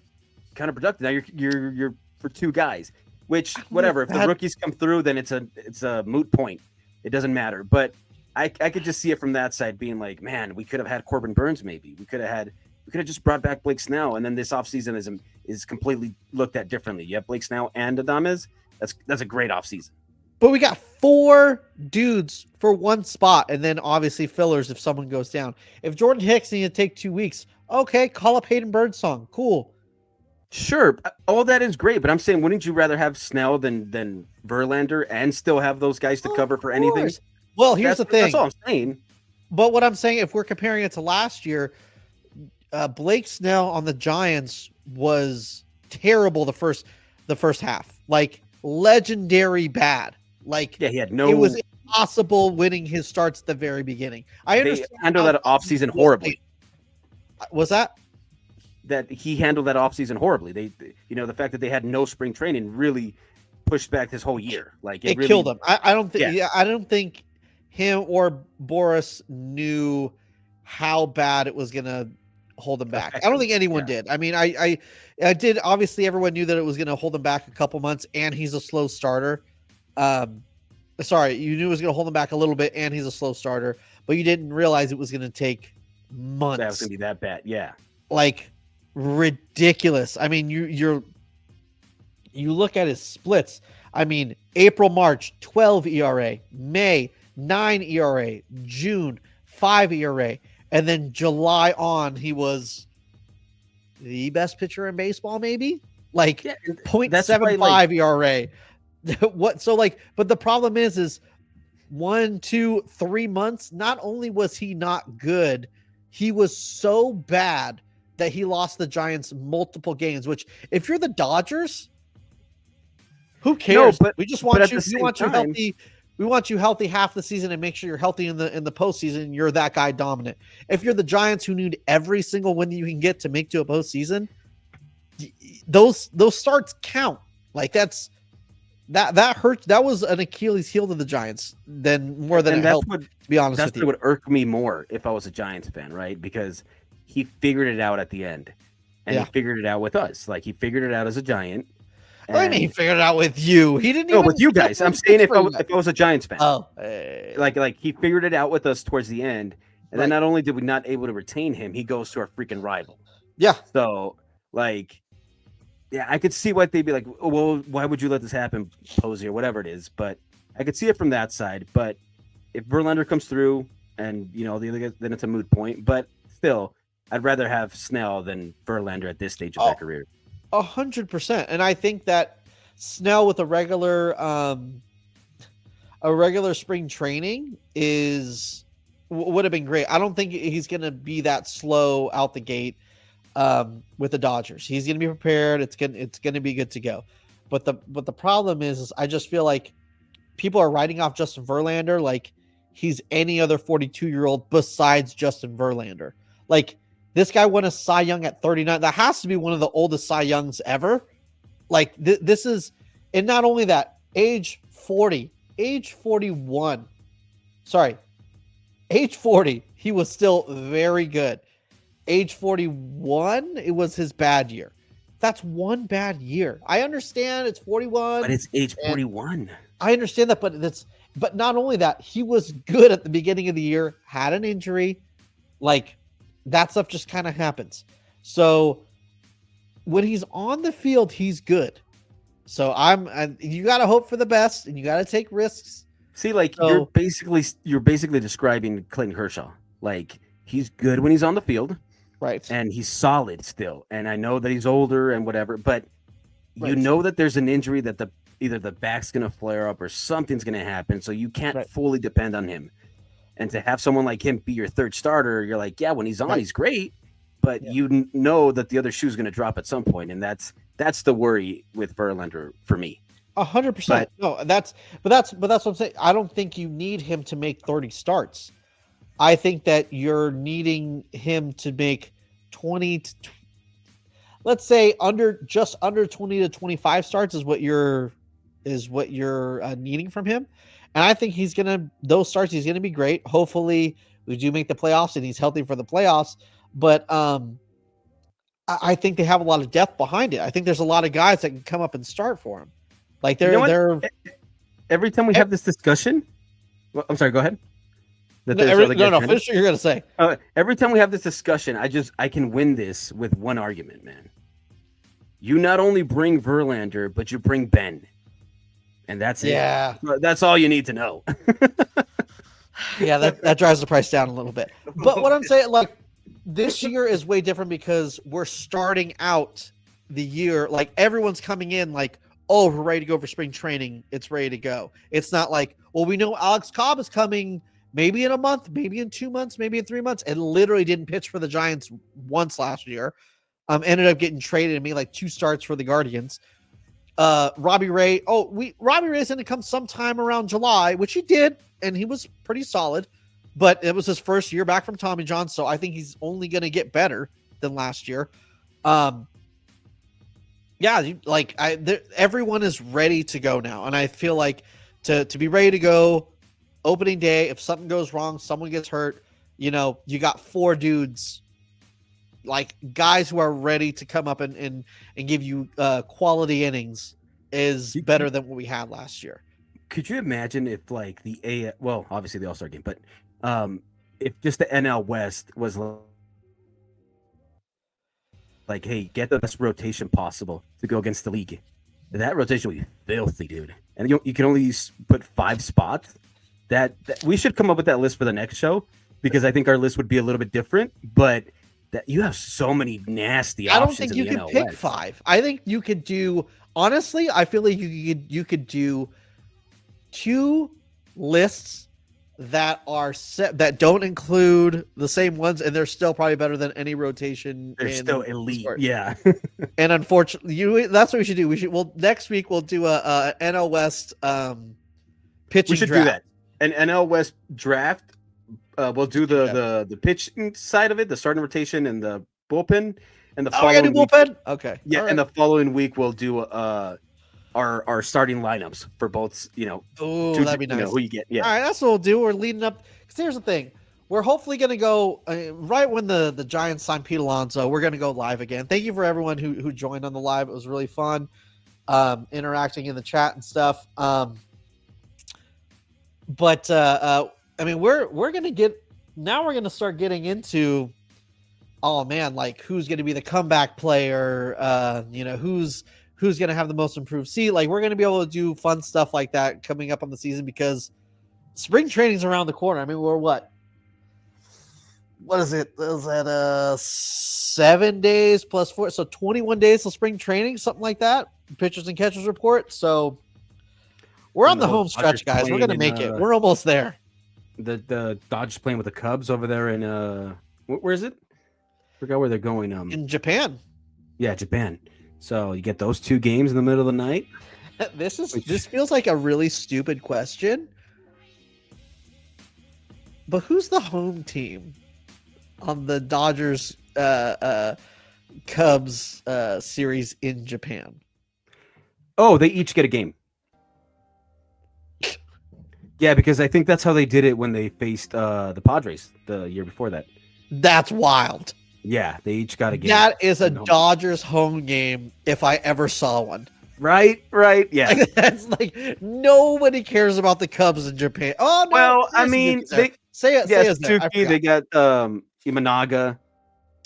productive. Now you're for 2 guys, which whatever. If the rookies come through, then it's a moot point. It doesn't matter. But I could just see it from that side being like, man, we could have had Corbin Burns. Maybe we could have just brought back Blake Snell, and then this offseason is completely looked at differently. You have Blake Snell and Adames. That's a great offseason. But we got 4 dudes for 1 spot, and then obviously fillers if someone goes down. If Jordan Hicks needs to take 2 weeks, okay, call up Hayden Birdsong. Cool. Sure, all that is great, but I'm saying, wouldn't you rather have Snell than Verlander and still have those guys to cover for anything? Well, here's the thing. That's all I'm saying. But what I'm saying, if we're comparing it to last year, Blake Snell on the Giants was terrible the first half, like legendary bad. Like, yeah, he had no. It was impossible winning his starts at the very beginning. I understand. They handled that offseason horribly. Was that he handled that offseason horribly? They, you know, the fact that they had no spring training really pushed back his whole year. Like it really killed him. I don't think. Yeah, I don't think him or Boris knew how bad it was gonna hold him back. I don't think anyone did. I mean, I did. Obviously, everyone knew that it was going to hold him back a couple months, and he's a slow starter. Sorry, you knew it was going to hold him back a little bit, and he's a slow starter, but you didn't realize it was going to take months. That was going to be that bad, yeah. Like ridiculous. I mean, you look at his splits. I mean, April, March, 12 ERA, May, 9 ERA, June, 5 ERA. And then July on, he was the best pitcher in baseball, maybe like 0.75 ERA. What? So like, but the problem is 1, 2, 3 months. Not only was he not good, he was so bad that he lost the Giants multiple games. Which, if you're the Dodgers, who cares? No, but we just want you. We want you time, healthy. We want you healthy half the season and make sure you're healthy in the postseason. You're that guy dominant. If you're the Giants who need every single win that you can get to make to a postseason, those starts count. Like that hurts. That was an Achilles heel to the Giants more than it helped. To be honest with you, that would irk me more if I was a Giants fan, right? Because he figured it out at the end, and he figured it out with us. Like he figured it out as a Giant. I mean, he figured it out with you. He didn't. No, with you guys. I'm saying if I was a Giants fan. Oh, like he figured it out with us towards the end, and then not only did we not able to retain him, he goes to our freaking rival. Yeah. So like, yeah, I could see why they'd be like, oh, well, why would you let this happen, Posey, or whatever it is. But I could see it from that side. But if Verlander comes through, and you know the other guys, then it's a moot point. But still, I'd rather have Snell than Verlander at this stage of their Oh, career. 100%. And I think that Snell with a regular spring training would have been great. I don't think he's going to be that slow out the gate with the Dodgers. He's going to be prepared. It's going to be good to go. But the problem is I just feel like people are writing off Justin Verlander like he's any other 42-year-old besides Justin Verlander. Like this guy won a Cy Young at 39. That has to be one of the oldest Cy Youngs ever. Like this is, and not only that, age 40, age 41. Sorry, age 40, he was still very good. Age 41, it was his bad year. That's one bad year. I understand it's 41. But it's age 41. I understand that, but not only that, he was good at the beginning of the year, had an injury. Like that stuff just kind of happens. So when he's on the field, he's good. So you got to hope for the best and you got to take risks. See, like you're basically describing Clayton Kershaw. Like he's good when he's on the field, right? And he's solid still. And I know that he's older and whatever, but you Right. know that there's an injury that either the back's going to flare up or something's going to happen, so you can't fully depend on him. And to have someone like him be your third starter, you're like, yeah, when he's on, he's great, but you know that the other shoe's going to drop at some point, and that's the worry with Verlander for me. 100%. No, that's what I'm saying. I don't think you need him to make 30 starts. I think that you're needing him to make 20 to, let's say just under 20 to 25 starts is what you're needing from him. And I think those starts, he's going to be great. Hopefully we do make the playoffs and he's healthy for the playoffs. But I think they have a lot of depth behind it. I think there's a lot of guys that can come up and start for him. Like they're every time we have this discussion. Well, I'm sorry, go ahead. Finish what you're going to say. Every time we have this discussion, I can win this with one argument, man. You not only bring Verlander, but you bring Ben. And that's it. Yeah. That's all you need to know. Yeah, that drives the price down a little bit. But what I'm saying, like, this year is way different because we're starting out the year, like, everyone's coming in like, oh, we're ready to go for spring training. It's ready to go. It's not like, well, we know Alex Cobb is coming maybe in a month, maybe in 2 months, maybe in 3 months, and literally didn't pitch for the Giants once last year. Ended up getting traded and made like 2 starts for the Guardians. Robbie Ray. Robbie Ray's going to come sometime around July, which he did, and he was pretty solid. But it was his first year back from Tommy John, so I think he's only going to get better than last year. Everyone is ready to go now, and I feel like to be ready to go opening day. If something goes wrong, someone gets hurt, you got 4 dudes. Like guys who are ready to come up and give you quality innings is better than what we had last year. Could you imagine if like obviously the All-Star game, but if just the NL West was like, hey, get the best rotation possible to go against the league. That rotation would be filthy, dude. And you can only put 5 spots. That we should come up with that list for the next show because I think our list would be a little bit different, but that you have so many nasty options. I don't think you can pick West. 5. I think you could do, honestly, I feel like you could do 2 lists that are set that don't include the same ones, and they're still probably better than any rotation. They're still elite. Sport. Yeah. And unfortunately, that's what we should do. Next week we'll do a NL West pitching. We should draft. do that. An NL West draft. We'll do the pitching side of it, the starting rotation and the bullpen, and the following bullpen. Okay, yeah, right. And the following week we'll do our starting lineups for both. Oh, that'd be nice. Who you get? Yeah. All right, that's what we'll do. We're leading up because here's the thing: we're hopefully going to go right when the Giants sign Pete Alonso. We're going to go live again. Thank you for everyone who joined on the live. It was really fun, interacting in the chat and stuff. But we're gonna get now. We're gonna start getting into, oh man, like who's gonna be the comeback player? Who's gonna have the most improved seat? Like we're gonna be able to do fun stuff like that coming up on the season because spring training's around the corner. I mean, we're what? what is it? Is that 7 days plus 4? So 21 days till spring training, something like that. Pitchers and catchers report. So we're on And the whole home stretch, Dodgers guys. We're gonna playing in, make it. We're almost there. the Dodgers playing with the Cubs over there in where is it? Forgot where they're going. In Japan. Yeah, Japan. So you get those 2 games in the middle of the night. This feels like a really stupid question. But who's the home team on the Dodgers Cubs series in Japan? Oh, they each get a game. Yeah, because I think that's how they did it when they faced the Padres the year before that. That's wild. Yeah, they each got a game. That is a Dodgers home game if I ever saw one. Right. Yeah. Like, that's like nobody cares about the Cubs in Japan. Oh no. Well, I mean, they Suzuki, they got Imanaga.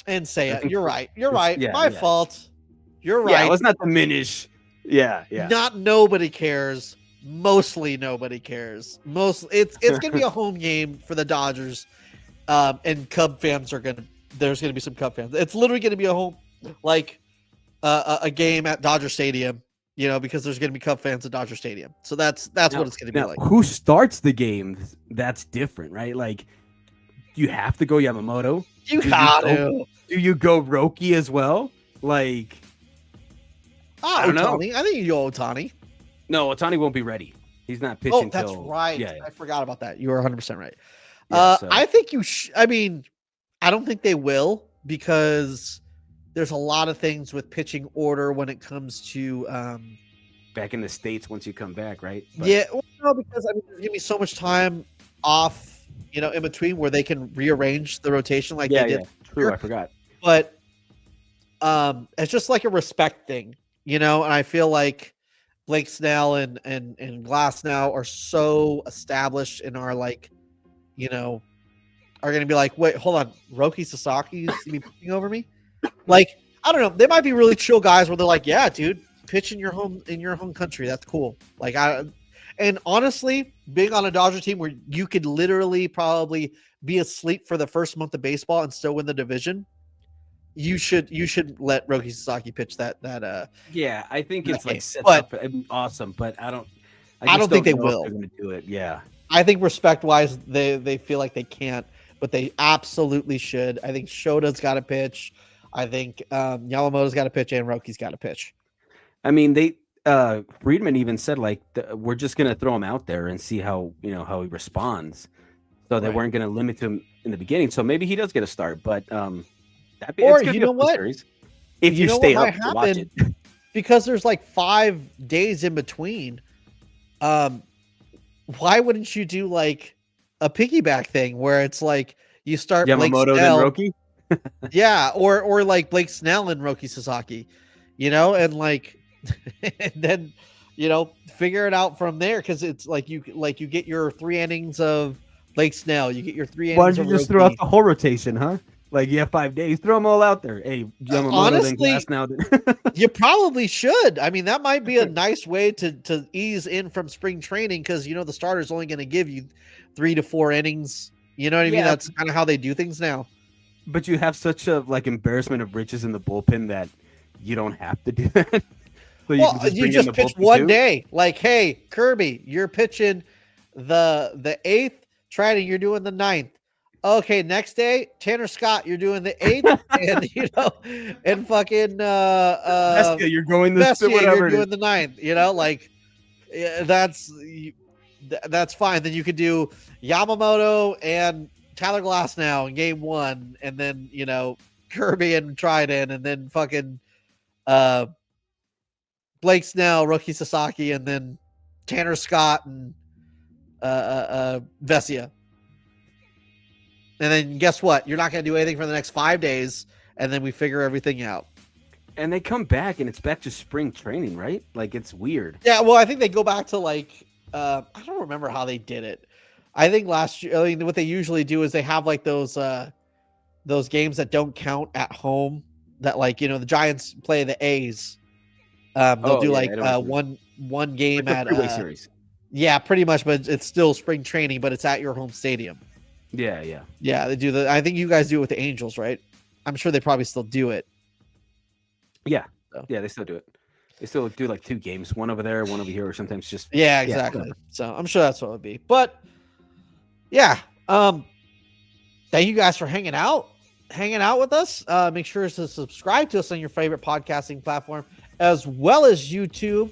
And Seiya. You're right. You're right. Yeah, My fault. You're right. Yeah, let's not diminish. Yeah. Not nobody cares. Mostly nobody cares. It's gonna be a home game for the Dodgers. And Cub fans there's gonna be some Cub fans. It's literally gonna be a home like a game at Dodger Stadium, because there's gonna be Cub fans at Dodger Stadium. So that's what it's gonna be like. Who starts the game? That's different, right? Like you have to go Yamamoto. You gotta. Do you go Roki as well? Like I don't know. I think you go Ohtani. No, Ohtani won't be ready. He's not pitching. That's right. Yeah. I forgot about that. You are 100% right. Yeah, so. I think I don't think they will, because there's a lot of things with pitching order when it comes to back in the States once you come back, right? But, yeah, well, no, because there's gonna be so much time off, in between where they can rearrange the rotation like they did. Yeah. True, I forgot. But it's just like a respect thing, and I feel like Blake Snell and Glass now are so established and are like, are going to be like, wait, hold on, Roki Sasaki is be pitching over me? Like, I don't know. They might be really chill guys where they're like, yeah, dude, pitch in your home country. That's cool. Like, and honestly, being on a Dodger team where you could literally probably be asleep for the first month of baseball and still win the division, you should let Roki Sasaki pitch that. Yeah, I think it's like set up. It'd be awesome, but I don't think they will. They're going to do it. Yeah, I think respect wise, they feel like they can't, but they absolutely should. I think Shota's got to pitch. I think Yamamoto's got to pitch, and Roki's got to pitch. I mean, Friedman even said like we're just going to throw him out there and see how how he responds. So they weren't going to limit him in the beginning. So maybe he does get a start, but or you know what? If you stay up to watch it, because there's like 5 days in between. Why wouldn't you do like a piggyback thing where it's like you start Yamamoto then Roki? Yeah, or like Blake Snell and Roki Sasaki, and like and then figure it out from there, because it's like you get your 3 innings of Blake Snell, you get your 3 innings. Why don't you just throw out the whole rotation, huh? Like you have 5 days, throw them all out there. Hey, honestly, now. You probably should. I mean, that might be a nice way to ease in from spring training, because the starter's only going to give you 3 to 4 innings. You know what I mean? That's kind of how they do things now. But you have such a embarrassment of riches in the bullpen that you don't have to do that. So you just pitch one day. Like, hey, Kirby, you're pitching the 8th. Triton, you're doing the 9th. Okay, next day, Tanner Scott, you're doing the 8th, and and fucking Vestia, you're going this whatever. You're doing the 9th, like that's fine. Then you could do Yamamoto and Tyler Glass now in game 1, and then Kirby and Trident, and then fucking Blake Snell, Roki Sasaki, and then Tanner Scott and Vessia. And then guess what? You're not going to do anything for the next 5 days, and then we figure everything out. And they come back, and it's back to spring training, right? Like, it's weird. Yeah, well, I think they go back to, like, I don't remember how they did it. I think last year, what they usually do is they have, like, those games that don't count at home that, like, the Giants play the A's. They'll do, one game like at series. Yeah, pretty much, but it's still spring training, but it's at your home stadium. Yeah. They do I think you guys do it with the Angels, right? I'm sure they probably still do it. Yeah. So. Yeah, they still do it. They still do like 2 games, one over there, one over here, or sometimes just Yeah, exactly. So I'm sure that's what it would be. But yeah, thank you guys for hanging out with us. Make sure to subscribe to us on your favorite podcasting platform as well as YouTube.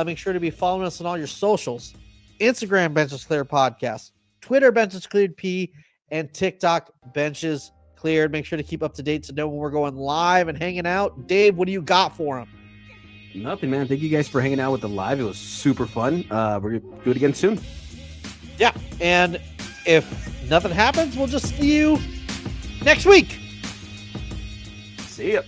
Make sure to be following us on all your socials: Instagram Benches Clear Podcast, Twitter Benches Cleared P, and TikTok Benches Cleared. Make sure to keep up to date to know when we're going live and hanging out. Dave, what do you got for them? Nothing, man. Thank you guys for hanging out with the live. It was super fun. We're gonna do it again soon. Yeah, and if nothing happens, we'll just see you next week. See ya.